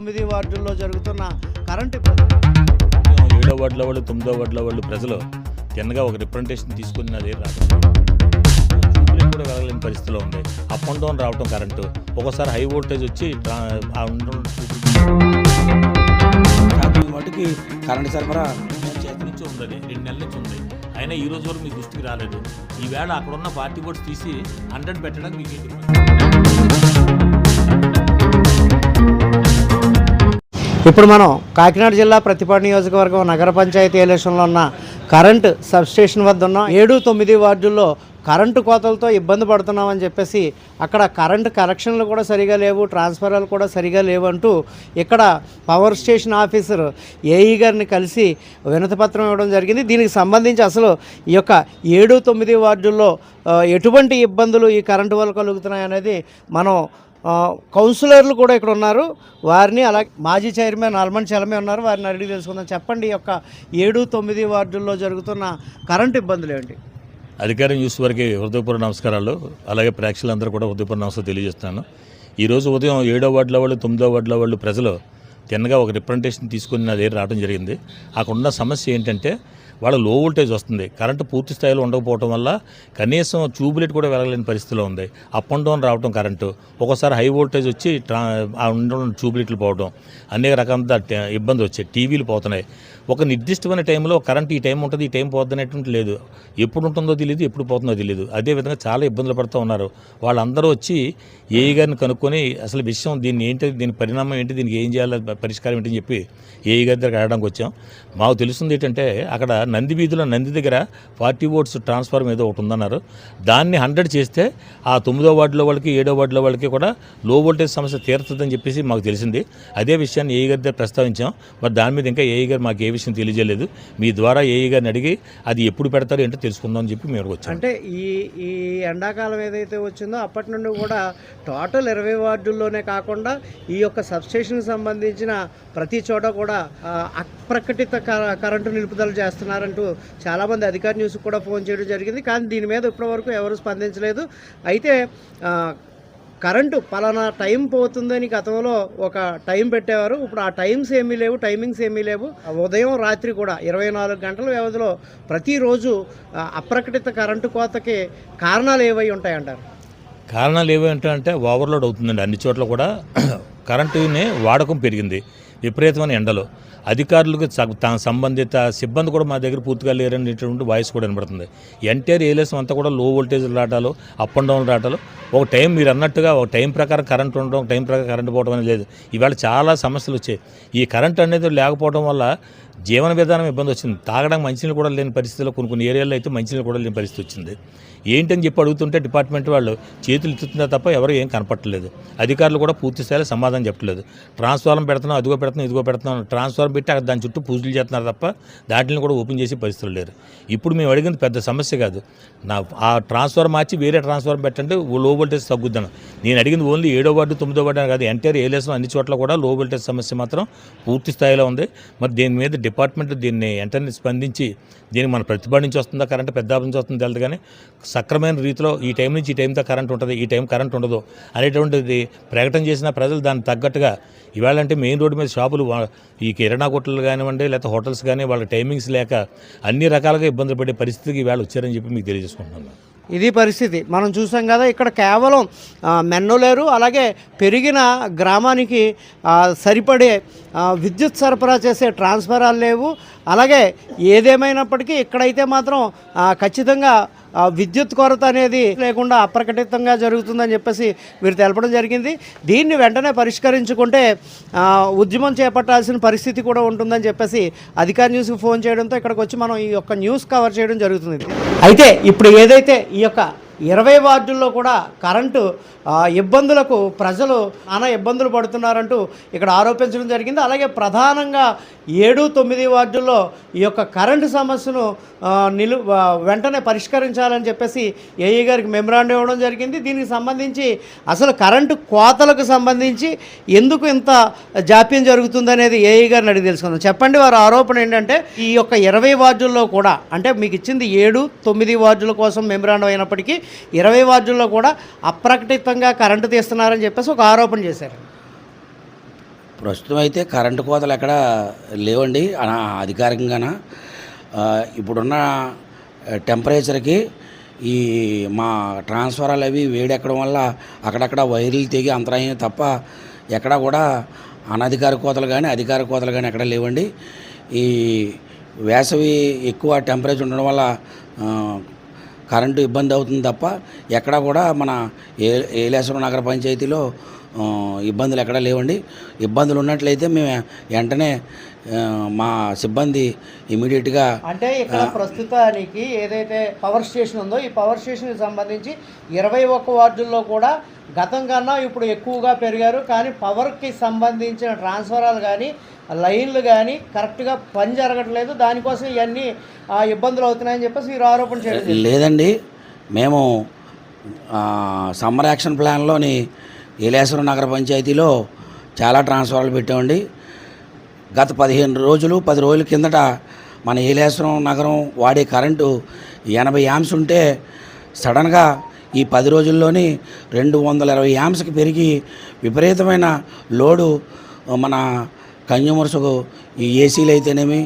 9 వార్డుల్లో జరుగుతున్న కరెంటు 7వ వార్డుల వాళ్ళు 9వ వార్డుల వాళ్ళు ప్రజలు తిన్నగా ఒక రిప్రజెంటేషన్ తీసుకుని అదే రావడం కూడా వెళ్ళలేని పరిస్థితిలో ఉంది. అప్ అండ్ డౌన్ రావటం కరెంటు ఒకసారి హై వోల్టేజ్ వచ్చి వాటికి కరెంటు సరఫరా చేతి నుంచి ఉండదు, 2 నెలల నుంచి ఉంది. అయినా ఈ రోజు వరకు మీ దృష్టికి రాలేదు. ఈవేళ అక్కడున్న పార్టీ బోర్డ్స్ తీసి 100 పెట్టడానికి మీకు ఏంటి? ఇప్పుడు మనం కాకినాడ జిల్లా ప్రతిపాడు నియోజకవర్గం నగర పంచాయతీ ఎలక్షన్లో ఉన్న కరెంటు సబ్స్టేషన్ వద్ద ఉన్న 7, 9 వార్డుల్లో కరెంటు కోతలతో ఇబ్బంది పడుతున్నామని చెప్పేసి అక్కడ కరెంటు కనెక్షన్లు కూడా సరిగా లేవు, ట్రాన్స్ఫార్మర్లు కూడా సరిగా లేవంటూ ఇక్కడ పవర్ స్టేషన్ ఆఫీసర్ ఏఈ గారిని కలిసి వినతిపత్రం ఇవ్వడం జరిగింది. దీనికి సంబంధించి అసలు ఈ యొక్క 7, 9 వార్డుల్లో ఎటువంటి ఇబ్బందులు ఈ కరెంటు వల్ల కలుగుతున్నాయి అనేది మనం కౌన్సిలర్లు కూడా ఇక్కడ ఉన్నారు, వారిని అలాగే మాజీ చైర్మన్ ఆల్మండ్ చలమే ఉన్నారు, వారిని అడిగి తెలుసుకుందాం. చెప్పండి, ఈ యొక్క 7, 9 వార్డుల్లో జరుగుతున్న కరెంటు ఇబ్బందులు ఏంటి? అధికారం న్యూస్ వారికి హృదయపూర్వక నమస్కారాలు, అలాగే ప్రేక్షకులందరూ కూడా హృదయపూర్వక నమస్కారం తెలియజేస్తున్నాను. ఈరోజు ఉదయం 7వ వార్డుల వాళ్ళు 9వ వార్డుల వాళ్ళు ప్రజలు తిన్నగా ఒక రిప్రజెంటేషన్ తీసుకుని నా దగ్గర రావడం జరిగింది. అక్కడున్న సమస్య ఏంటంటే వాళ్ళ లో వోల్టేజ్ వస్తుంది, కరెంటు పూర్తి స్థాయిలో ఉండకపోవడం వల్ల కనీసం ట్యూబ్లైట్ కూడా వెళ్ళలేని పరిస్థితిలో ఉంది. అప్ అండ్ డౌన్ రావడం కరెంటు ఒకసారి హై వోల్టేజ్ వచ్చి ట్యూబ్లైట్లు పోవడం, అనేక రకాల ఇబ్బంది వచ్చాయి. టీవీలు పోతున్నాయి. ఒక నిర్దిష్టమైన టైంలో కరెంట్ ఈ టైం ఉంటుంది, ఈ టైం పోద్ది అనేటువంటి లేదు. ఎప్పుడు ఉంటుందో తెలియదు, ఎప్పుడు పోతుందో తెలియదు. అదేవిధంగా చాలా ఇబ్బందులు పడుతూ ఉన్నారు. వాళ్ళందరూ వచ్చి ఏఈ గారిని కనుక్కొని అసలు విషయం దీన్ని ఏంటి, దీని పరిణామం ఏంటి, దీనికి ఏం చేయాలి, పరిష్కారం ఏంటని చెప్పి ఏఈ గారి దగ్గర అడగడానికి వచ్చాం. మాకు తెలుస్తుంది ఏంటంటే అక్కడ నంది వీధిలో నంది దగ్గర 40 వోల్ట్స్ ట్రాన్స్ఫార్మర్ ఏదో ఒకటి ఉందన్నారు. దాన్ని 100 చేస్తే ఆ 9వ వార్డులో వాళ్ళకి 7వ వార్డులో వాళ్ళకి కూడా లో వోల్టేజ్ సమస్య తీరుతుందని చెప్పేసి మాకు తెలిసింది. అదే విషయాన్ని ఏఈ గారి దగ్గర ప్రస్తావించాం. మరి దాని మీద ఇంకా ఏఈ గారు మాకు ఏ విషయం తెలియజేయలేదు. మీ ద్వారా ఏఈ గారిని అడిగి అది ఎప్పుడు పెడతారు ఏంటో తెలుసుకుందాం అని చెప్పి మేము వచ్చాం. అంటే ఈ ఎండాకాలం ఏదైతే వచ్చిందో అప్పటి నుండి కూడా టోటల్ 20 వార్డుల్లోనే కాకుండా ఈ యొక్క సబ్స్టేషన్కి సంబంధించిన ప్రతి చోట కూడా అప్రకటిత కరెంటు నిలుపుదల చేస్తున్నారంటూ చాలామంది అధికార న్యూస్ కూడా ఫోన్ చేయడం జరిగింది. కానీ దీని మీద ఇప్పటివరకు ఎవరు స్పందించలేదు. అయితే కరెంటు పలానా టైం పోతుందని గతంలో ఒక టైం పెట్టేవారు. ఇప్పుడు ఆ టైమ్స్ ఏమీ లేవు, టైమింగ్స్ ఏమీ లేవు. ఉదయం రాత్రి కూడా 24 గంటల వ్యవధిలో ప్రతిరోజు అప్రకటిత కరెంటు కోతకి కారణాలు ఏవై ఉంటాయంటారు? కారణాలు ఏమంటే ఓవర్లోడ్ అవుతుందండి. అన్ని చోట్ల కూడా కరెంటుని వాడకం పెరిగింది, విపరీతమైన ఎండలు. అధికారులకు సంబంధిత సిబ్బంది కూడా మా దగ్గర పూర్తిగా లేరనేటువంటి వాయిస్ కూడా వినబడుతుంది. ఎంటైర్ ఏలేసం అంతా కూడా లో వోల్టేజ్ రావటాలు, అప్ అండ్ డౌన్ రావటాలు. ఒక టైం మీరు అన్నట్టుగా ఒక టైం ప్రకారం కరెంట్ ఉండడం, ఒక టైం ప్రకారం కరెంట్ పోవడం అనేది లేదు. ఇవాళ చాలా సమస్యలు వచ్చాయి. ఈ కరెంట్ అనేది లేకపోవడం వల్ల జీవన విధానం ఇబ్బంది వచ్చింది. తాగడానికి మంచినీళ్ళు కూడా లేని పరిస్థితిలో కొన్ని ఏరియాల్లో అయితే మంచినీళ్ళు కూడా లేని పరిస్థితి వచ్చింది. ఏంటని చెప్పి అడుగుతుంటే డిపార్ట్మెంట్ వాళ్ళు చేతులు ఎత్తుతున్నారు తప్ప ఎవరు ఏం కనపట్టలేదు. అధికారులు కూడా పూర్తి స్థాయిలో సమాధానం చెప్పట్లేదు. ట్రాన్స్ఫార్మర్ పెడుతున్నాం, అదిగో పెడుతున్నాం, ఇదిగో పెడుతున్నాం, ట్రాన్స్ఫార్మర్ పెట్టి దాని చుట్టూ పూజలు చేస్తున్నారు తప్ప దాంట్లో కూడా ఓపెన్ చేసి పరిస్థితులు లేరు. ఇప్పుడు మేము అడిగింది పెద్ద సమస్య కాదు. ఆ ట్రాన్స్ఫార్మర్ మార్చి వేరే ట్రాన్స్ఫార్మర్ పెట్టంటే లో వోల్టేజ్ తగ్గుద్దాను. నేను అడిగింది ఓన్లీ 7వ వార్డు 9వ వార్డు కాదు, ఎంటైర్ ఏలేసం అన్ని చోట్ల కూడా లో వోల్టేజ్ సమస్య మాత్రం పూర్తి స్థాయిలో ఉంది. మరి దీని మీద డిపార్ట్మెంట్ దీన్ని వెంటనే స్పందించి దీనికి మన ప్రతిపాడు నుంచి వస్తుందా కరెంట్, పెద్ద నుంచి వస్తుందో తెలియదు, కానీ సక్రమైన రీతిలో ఈ టైం నుంచి ఈ టైంతో కరెంట్ ఉంటుంది, ఈ టైం కరెంట్ ఉండదు అనేటువంటిది ప్రకటన చేసిన ప్రజలు దానికి తగ్గట్టుగా ఇవాళ అంటే మెయిన్ రోడ్డు మీద షాపులు ఈ కిరాణా కొట్లు కానివ్వండి, లేకపోతే హోటల్స్ కానీ వాళ్ళ టైమింగ్స్ లేక అన్ని రకాలుగా ఇబ్బందులు పడే పరిస్థితికి ఇవాళ వచ్చారని చెప్పి మీకు తెలియజేసుకుంటున్నాను. ఇది పరిస్థితి మనం చూసాం కదా. ఇక్కడ కేవలం మెన్నోలేరు, అలాగే పెరిగిన గ్రామానికి సరిపడే విద్యుత్ సరఫరా చేసే ట్రాన్స్ఫారాలు లేవు. అలాగే ఏదేమైనప్పటికీ ఇక్కడైతే మాత్రం ఖచ్చితంగా విద్యుత్ కొరత అనేది లేకుండా అప్రకటితంగా జరుగుతుందని చెప్పేసి మీరు తెలపడం జరిగింది. దీన్ని వెంటనే పరిష్కరించుకుంటే ఉద్యమం చేపట్టాల్సిన పరిస్థితి కూడా ఉంటుందని చెప్పేసి అధికార న్యూస్కి ఫోన్ చేయడంతో ఇక్కడికి వచ్చి మనం ఈ యొక్క న్యూస్ కవర్ చేయడం జరుగుతుంది. అయితే ఇప్పుడు ఏదైతే ఈ యొక్క 20 వార్డుల్లో కూడా కరెంటు ఇబ్బందులకు ప్రజలు నానా ఇబ్బందులు పడుతున్నారంటూ ఇక్కడ ఆరోపించడం జరిగింది. అలాగే ప్రధానంగా 7, 9 వార్డుల్లో ఈ యొక్క కరెంటు సమస్యను వెంటనే పరిష్కరించాలని చెప్పేసి ఏఈ గారికి మెమరాండం ఇవ్వడం జరిగింది. దీనికి సంబంధించి అసలు కరెంటు కోతలకు సంబంధించి ఎందుకు ఇంత జాప్యం జరుగుతుందనేది ఏఈ గారిని అడిగి తెలుసుకుందాం. చెప్పండి, వారి ఆరోపణ ఏంటంటే ఈ యొక్క 20 వార్డుల్లో కూడా, అంటే మీకు ఇచ్చింది 7, 9 వార్డుల కోసం మెమరాండం అయినప్పటికీ 20 వార్డుల్లో కూడా అప్రకటితంగా కరెంటు తీస్తున్నారని చెప్పేసి ఒక ఆరోపణ చేశారు. ప్రస్తుతం అయితే కరెంటు కోతలు ఎక్కడ లేవండి అధికారికంగాన. ఇప్పుడున్న టెంపరేచర్కి ఈ మా ట్రాన్స్ఫారాలు అవి వేడెక్కడం వల్ల అక్కడక్కడ వైర్లు తెగి అంతరాయం తప్ప ఎక్కడా కూడా అనధికార కోతలు కానీ అధికార కోతలు కానీ ఎక్కడ లేవండి. ఈ వేసవి ఎక్కువ టెంపరేచర్ ఉండడం వల్ల కరెంటు ఇబ్బంది అవుతుంది తప్ప ఎక్కడా కూడా మన ఏలేశ్వరం నగర పంచాయతీలో ఇబ్బందులు ఎక్కడా లేవండి. ఇబ్బందులు ఉన్నట్లయితే మేము వెంటనే మా సిబ్బంది ఇమీడియట్గా అంటే ఇక్కడ ప్రస్తుతానికి ఏదైతే పవర్ స్టేషన్ ఉందో ఈ పవర్ స్టేషన్కి సంబంధించి 21 వార్డుల్లో కూడా గతం కన్నా ఇప్పుడు ఎక్కువగా పెరిగారు. కానీ పవర్కి సంబంధించిన ట్రాన్స్ఫరాలు కానీ లైన్లు కానీ కరెక్ట్గా పని జరగట్లేదు. దానికోసం ఇవన్నీ ఇబ్బందులు అవుతున్నాయని చెప్పేసి మీరు ఆరోపణ చేయడం లేదండి. మేము సమ్మర్ యాక్షన్ ప్లాన్లోని ఏలేశ్వరం నగర పంచాయతీలో చాలా ట్రాన్స్ఫారాలు పెట్టామండి. గత 10 రోజుల కిందట మన ఏలేశ్వరం నగరం వాడే కరెంటు 80 యాంప్స్ ఉంటే సడన్గా ఈ 10 రోజుల్లోని 220 యాంప్స్కి పెరిగి విపరీతమైన లోడు మన కన్జ్యూమర్స్కు ఈ ఏసీలు అయితేనేమి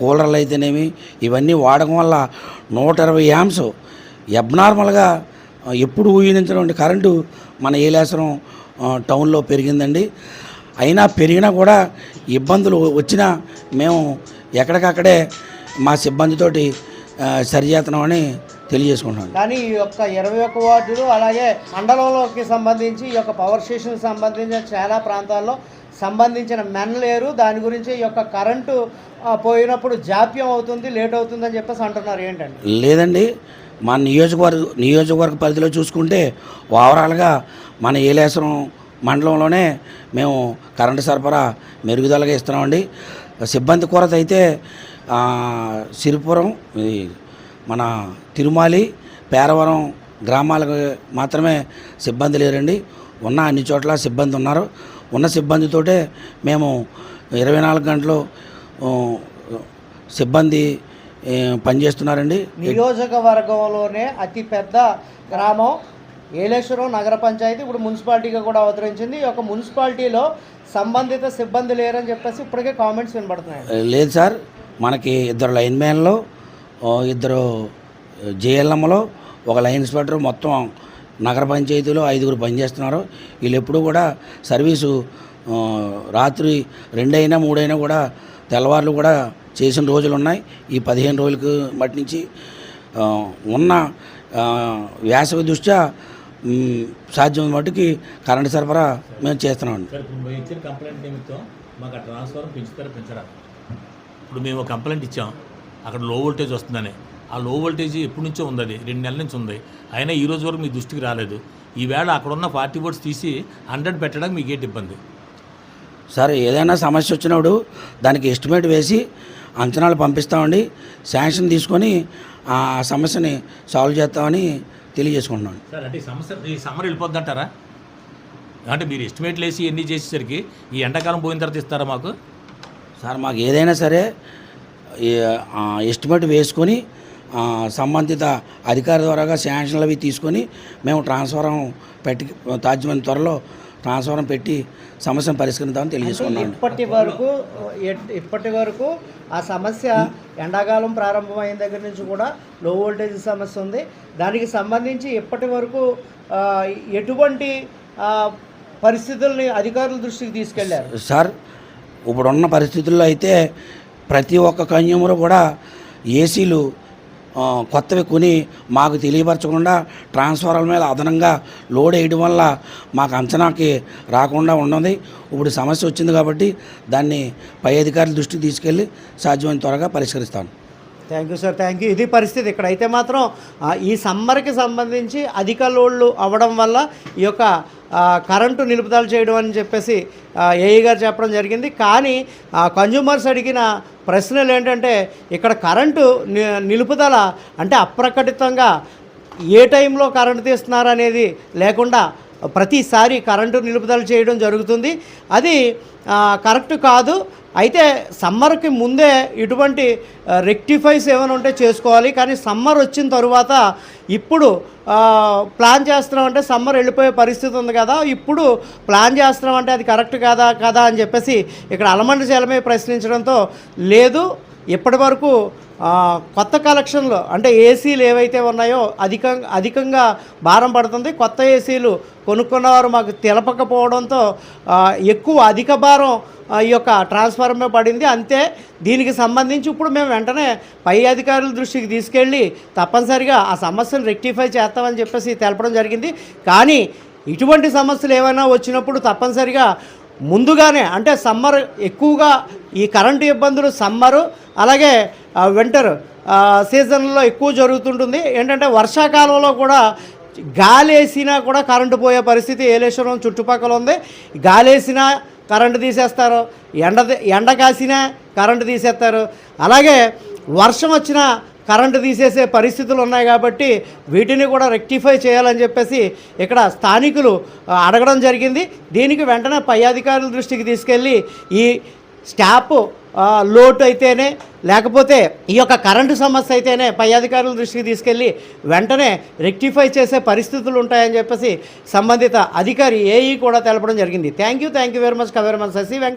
కూలర్లు అయితేనేమి ఇవన్నీ వాడకం వల్ల 120 యాంప్స్ అబ్నార్మల్గా ఎప్పుడు ఊహించినటువంటి కరెంటు మన ఏలేశ్వరం టౌన్లో పెరిగిందండి. అయినా పెరిగినా కూడా ఇబ్బందులు వచ్చినా మేము ఎక్కడికక్కడే మా సిబ్బందితోటి సరిచేస్తున్నామని తెలియజేసుకుంటున్నాను. కానీ ఈ యొక్క 21 వార్డులు అలాగే మండలంలోకి సంబంధించి ఈ యొక్క పవర్ స్టేషన్కి సంబంధించిన చాలా ప్రాంతాల్లో సంబంధించిన మెన్ లేరు. దాని గురించి ఈ యొక్క కరెంటు పోయినప్పుడు జాప్యం అవుతుంది, లేట్ అవుతుందని చెప్పేసి అంటున్నారు. ఏంటండి? లేదండి, మన నియోజకవర్గ పరిధిలో చూసుకుంటే ఓవరాల్గా మన ఏలేశ్వరం మండలంలోనే మేము కరెంటు సరఫరా మెరుగుదలగా ఇస్తున్నామండి. సిబ్బంది కొరత అయితే సిరిపురం, మన తిరుమాలి, పేరవరం గ్రామాలకు మాత్రమే సిబ్బంది లేరండి. ఉన్న అన్ని చోట్ల సిబ్బంది ఉన్నారు. ఉన్న సిబ్బందితోటే మేము 24 గంటలు సిబ్బంది పనిచేస్తున్నారండి. నియోజకవర్గంలోనే అతిపెద్ద గ్రామం ఏలేశ్వరం నగర పంచాయతీ ఇప్పుడు మున్సిపాలిటీగా కూడా అవతరించింది. ఈ యొక్క మున్సిపాలిటీలో సంబంధిత సిబ్బంది లేరని చెప్పేసి ఇప్పటికే కామెంట్స్ వినబడుతున్నాయి. లేదు సార్, మనకి 2 లైన్ మ్యాన్లు, 2 జేఎల్ఎంలో, 1 లైన్ ఇన్స్పెక్టర్, మొత్తం నగర పంచాయతీలో 5 పనిచేస్తున్నారు. వీళ్ళు ఎప్పుడు కూడా సర్వీసు రాత్రి 2 అయినా 3 అయినా కూడా తెల్లవారులు కూడా చేసిన రోజులు ఉన్నాయి. ఈ 15 రోజులకు మట్టి నుంచి ఉన్న వేసవి దృష్ట్యా సాధ్యం మట్టుకి కరెంటు సరఫరా మేము చేస్తున్నామండి. సార్, ఇప్పుడు మేము ఇచ్చిన కంప్లైంట్ నిమిత్తం మాకు ఆ ట్రాన్స్ఫారం పెంచురా. ఇప్పుడు మేము కంప్లైంట్ ఇచ్చాం, అక్కడ లో వోల్టేజ్ వస్తుందని. ఆ లో వోల్టేజ్ ఎప్పటి నుంచో ఉంది, అది 2 నెలల నుంచి ఉంది. అయినా ఈ రోజు వరకు మీ దృష్టికి రాలేదు. ఈవేళ అక్కడున్న 40 వోల్ట్స్ తీసి 100 పెట్టడానికి మీకు ఏంటి ఇబ్బంది? సార్, ఏదైనా సమస్య వచ్చినప్పుడు దానికి ఎస్టిమేట్ వేసి అంచనాలు పంపిస్తామండి. శాంక్షన్ తీసుకొని ఆ సమస్యని సాల్వ్ చేస్తామని తెలియజేసుకుంటున్నాను. సార్, అంటే ఈ సమ్మర్ వెళ్ళిపోద్ది అంటారా? అంటే మీరు ఎస్టిమేట్లు వేసి ఎన్ని చేసేసరికి ఈ ఎండాకాలం పోయిన తర్వాత ఇస్తారా మాకు? సార్, మాకు ఏదైనా సరే ఎస్టిమేట్ వేసుకొని సంబంధిత అధికారి ద్వారాగా శాంక్షన్లు అవి తీసుకొని మేము ట్రాన్స్ఫారం పెట్టి తాజ్యమైన త్వరలో ట్రాన్స్ఫారం పెట్టి సమస్యను పరిష్కరిద్దామని తెలియజేసుకున్నాను. ఇప్పటి వరకు ఆ సమస్య ఎండాకాలం ప్రారంభమైన దగ్గర నుంచి కూడా లో వోల్టేజ్ సమస్య ఉంది. దానికి సంబంధించి ఇప్పటి వరకు ఎటువంటి పరిస్థితుల్ని అధికారుల దృష్టికి తీసుకెళ్లారు? సార్, ఇప్పుడున్న పరిస్థితుల్లో అయితే ప్రతి ఒక్క కన్జ్యూమర్ కూడా ఏసీలు కొత్తవి కొని మాకు తెలియపరచకుండా ట్రాన్స్ఫార్మర్ మీద అదనంగా లోడ్ వేయడం వల్ల మాకు అంచనాకి రాకుండా ఉన్నది. ఇప్పుడు సమస్య వచ్చింది కాబట్టి దాన్ని పై అధికారుల దృష్టికి తీసుకెళ్ళి సాధ్యమైన త్వరగా పరిష్కరిస్తాను. Thank you sir, thank you. ఇది పరిస్థితి. ఇక్కడైతే మాత్రం ఈ సమ్మర్కి సంబంధించి అధిక లోడ్లు అవ్వడం వల్ల ఈ యొక్క కరెంటు నిలుపుదల చేయడం అని చెప్పేసి ఏఈ గారు చెప్పడం జరిగింది. కానీ కన్జ్యూమర్స్ అడిగిన ప్రశ్నలు ఏంటంటే ఇక్కడ కరెంటు నిలుపుదల అంటే అప్రకటితంగా ఏ టైంలో కరెంటు తీస్తున్నారు అనేది లేకుండా ప్రతిసారి కరెంటు నిలుపుదల చేయడం జరుగుతుంది. అది కరెక్ట్ కాదు. అయితే సమ్మర్కి ముందే ఇటువంటి రెక్టిఫైస్ ఏమైనా ఉంటే చేసుకోవాలి. కానీ సమ్మర్ వచ్చిన తరువాత ఇప్పుడు ప్లాన్ చేస్తున్నామంటే సమ్మర్ వెళ్ళిపోయే పరిస్థితి ఉంది కదా, ఇప్పుడు ప్లాన్ చేస్తున్నామంటే అది కరెక్ట్ కాదా అని చెప్పేసి ఇక్కడ అలమండ చలమే ప్రశ్నించడంతో, లేదు ఇప్పటి వరకు కొత్త కలెక్షన్లు అంటే ఏసీలు ఏవైతే ఉన్నాయో అధికంగా భారం పడుతుంది. కొత్త ఏసీలు కొనుక్కున్నవారు మాకు తెలపకపోవడంతో ఎక్కువ అధిక భారం ఈ యొక్క ట్రాన్స్ఫార్మర్ పడింది. అంతే, దీనికి సంబంధించి ఇప్పుడు మేము వెంటనే పై అధికారుల దృష్టికి తీసుకెళ్ళి తప్పనిసరిగా ఆ సమస్యను రెక్టిఫై చేస్తామని చెప్పేసి తెలపడం జరిగింది. కానీ ఇటువంటి సమస్యలు ఏమైనా వచ్చినప్పుడు తప్పనిసరిగా ముందుగానే, అంటే సమ్మర్ ఎక్కువగా ఈ కరెంటు ఇబ్బందులు సమ్మరు అలాగే వింటర్ సీజన్లో ఎక్కువ జరుగుతుంటుంది. ఏంటంటే వర్షాకాలంలో కూడా గాలి వేసినా కూడా కరెంటు పోయే పరిస్థితి ఏలేశ్వరం చుట్టుపక్కల ఉంది. గాలి వేసినా కరెంటు తీసేస్తారు, ఎండ కాసినా కరెంటు తీసేస్తారు, అలాగే వర్షం వచ్చినా కరెంటు తీసేసే పరిస్థితులు ఉన్నాయి. కాబట్టి వీటిని కూడా రెక్టిఫై చేయాలని చెప్పేసి ఇక్కడ స్థానికులు అడగడం జరిగింది. దీనికి వెంటనే పై అధికారుల దృష్టికి తీసుకెళ్ళి ఈ స్టాప్ లోటు అయితేనే, లేకపోతే ఈ యొక్క కరెంటు సమస్య అయితేనే పై అధికారుల దృష్టికి తీసుకెళ్ళి వెంటనే రెక్టిఫై చేసే పరిస్థితులు ఉంటాయని చెప్పేసి సంబంధిత అధికారి ఏఈ కూడా తెలపడం జరిగింది. Thank you very much. Cameraman Sashi Venkata.